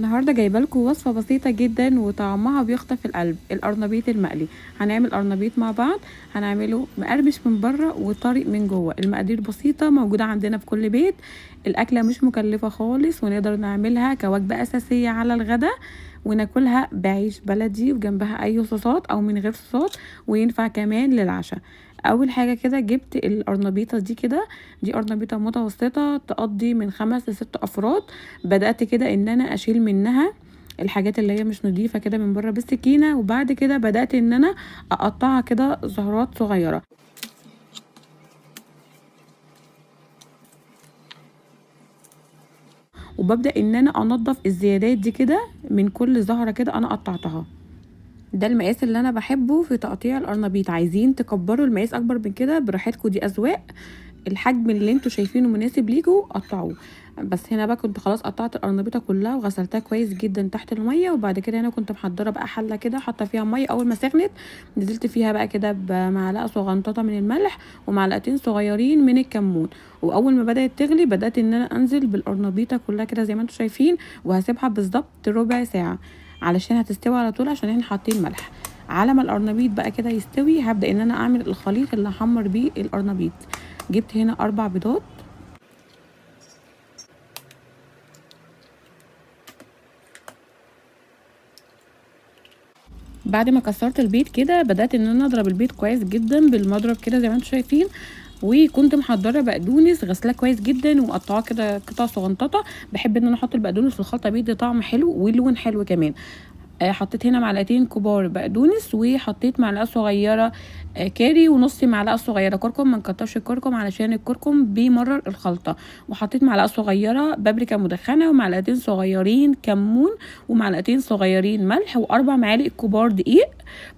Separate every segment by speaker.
Speaker 1: النهارده جايبه لكم وصفه بسيطه جدا وطعمها بيخطف القلب، القرنبيط المقلي. هنعمل قرنبيط مع بعض، هنعمله مقرمش من بره وطري من جوه. المقادير بسيطه موجوده عندنا في كل بيت، الاكله مش مكلفه خالص، ونقدر نعملها كوجبه اساسيه على الغداء، وناكلها بعيش بلدي وجنبها اي صوصات او من غير صوصات، وينفع كمان للعشاء. اول حاجه كده جبت القرنبيطه دي كده، دي قرنبيطه متوسطه تقضي من 5 ل6 افراد. بدات كده ان انا اشيل منها الحاجات اللي هي مش نظيفه كده من بره بالسكينه، وبعد كده بدات ان انا اقطعها كده زهرات صغيره، وببدا ان انا انضف الزيادات دي كده من كل زهره كده انا قطعتها. ده المقاس اللي انا بحبه في تقطيع القرنبيط. عايزين تكبروا المقاس اكبر من كده براحتكم، دي اذواق. الحجم اللي انتوا شايفينه مناسب ليكوا قطعوه. بس هنا بقى كنت خلاص قطعت القرنبيطه كلها وغسلتها كويس جدا تحت الميه، وبعد كده هنا كنت محضره بقى حله كده حاطه فيها ميه. اول ما سخنت نزلت فيها بقى كده بمعلقه صغنططه من الملح ومعلقتين صغيرين من الكمون، واول ما بدات تغلي بدات ان انا انزل بالقرنبيطه كلها كده زي ما انتوا شايفين، وهسيبها بالظبط ربع ساعه علشان هتستوي على طول، عشان احنا حاطين ملح. على ما القرنبيط بقى كده يستوي هبدا ان انا اعمل الخليط اللي هحمر بيه القرنبيط. جبت هنا 4 بيضات، بعد ما كسرت البيض كده بدات ان انا اضرب البيض كويس جدا بالمضرب كده زي ما انتم شايفين. وكنت محضره بقدونس غسلاه كويس جدا ومقطعاه كده قطع صغنططه. بحب ان انا احط البقدونس في الخلطه، بيدي طعم حلو ولون حلو كمان. حطيت هنا معلقتين كبار بقدونس، وحطيت معلقه صغيره كاري، ونص معلقه صغيره كركم. ما نكترش الكركم علشان الكركم بيمرر الخلطه. وحطيت معلقه صغيره بابريكا مدخنه، ومعلقتين صغيرين كمون، ومعلقتين صغيرين ملح، واربع معالق كبار دقيق.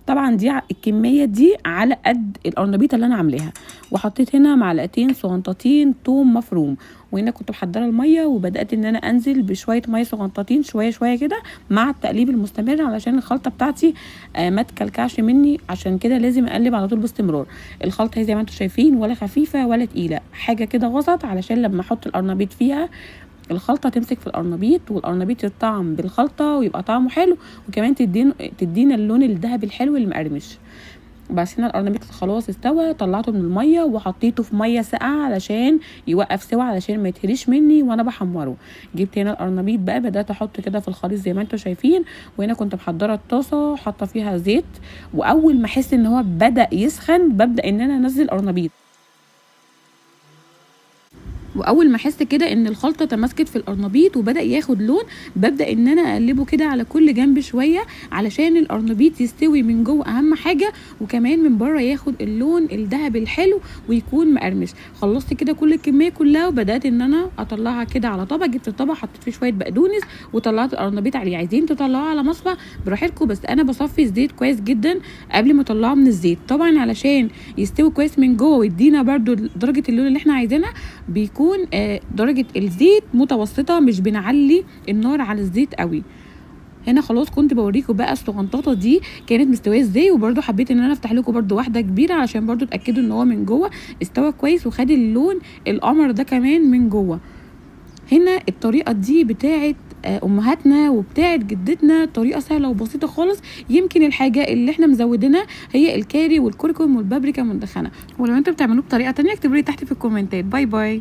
Speaker 1: طبعا دي الكميه دي على قد القرنبيطه اللي انا عاملاها. وحطيت هنا معلقتين صغنطتين توم مفروم. وهنا كنت محضره الميه، وبدات ان انا انزل بشويه ميه صغنطتين شويه شويه كده مع التقليب المستمر علشان الخلطه بتاعتي ما تكلكعش مني. عشان كده لازم اقلب على طول باستمرار. الخلطه هي زي ما انتم شايفين ولا خفيفه ولا تقيله، حاجه كده وسط، علشان لما احط القرنبيط فيها الخلطه تمسك في القرنبيط، والقرنبيط يطعم بالخلطه ويبقى طعمه حلو، وكمان تدينا اللون الذهبي الحلو المقرمش. بس هنا القرنبيط خلاص استوى، طلعته من الميه وحطيته في ميه ساقعه علشان يوقف سوا، علشان ما يتهريش مني وانا بحمره. جبت هنا القرنبيط بقى بدات احط كده في الخليط زي ما انتم شايفين. وهنا كنت محضره الطاسه حاطه فيها زيت، واول ما احس ان هو بدا يسخن ببدا ان انا انزل القرنبيط. واول ما احس كده ان الخلطه تماسكت في القرنبيط وبدا ياخد لون، ببدا ان انا اقلبه كده على كل جنب شويه علشان القرنبيط يستوي من جوه اهم حاجه، وكمان من بره ياخد اللون الذهبي الحلو ويكون مقرمش. خلصت كده كل الكميه كلها وبدات ان انا اطلعها كده على طبق. جبت الطبق حطيت فيه شويه بقدونس وطلعت القرنبيط عليه. عايزين تطلعوه على مصفى براحتكم، بس انا بصفي الزيت كويس جدا قبل ما اطلعه من الزيت، طبعا علشان يستوي كويس من جوه ويدينا برده درجه اللون اللي احنا عايزينها. بيكون درجة الزيت متوسطة، مش بنعلي النار على الزيت قوي. هنا خلاص كنت بوريكم بقى الصغنططه دي كانت مستويه ازاي، وبرده حبيت ان انا افتح لكم برده واحده كبيره علشان برده تاكدوا ان هو من جوه استوى كويس وخد اللون القمر ده كمان من جوه. هنا الطريقه دي بتاعت امهاتنا وبتاعت جدتنا، طريقه سهله وبسيطه خالص. يمكن الحاجه اللي احنا مزودينها هي الكاري والكركم والبابريكا المدخنه. ولو انتوا بتعملوه بطريقه تانية اكتبوا لي تحت في الكومنتات. باي باي.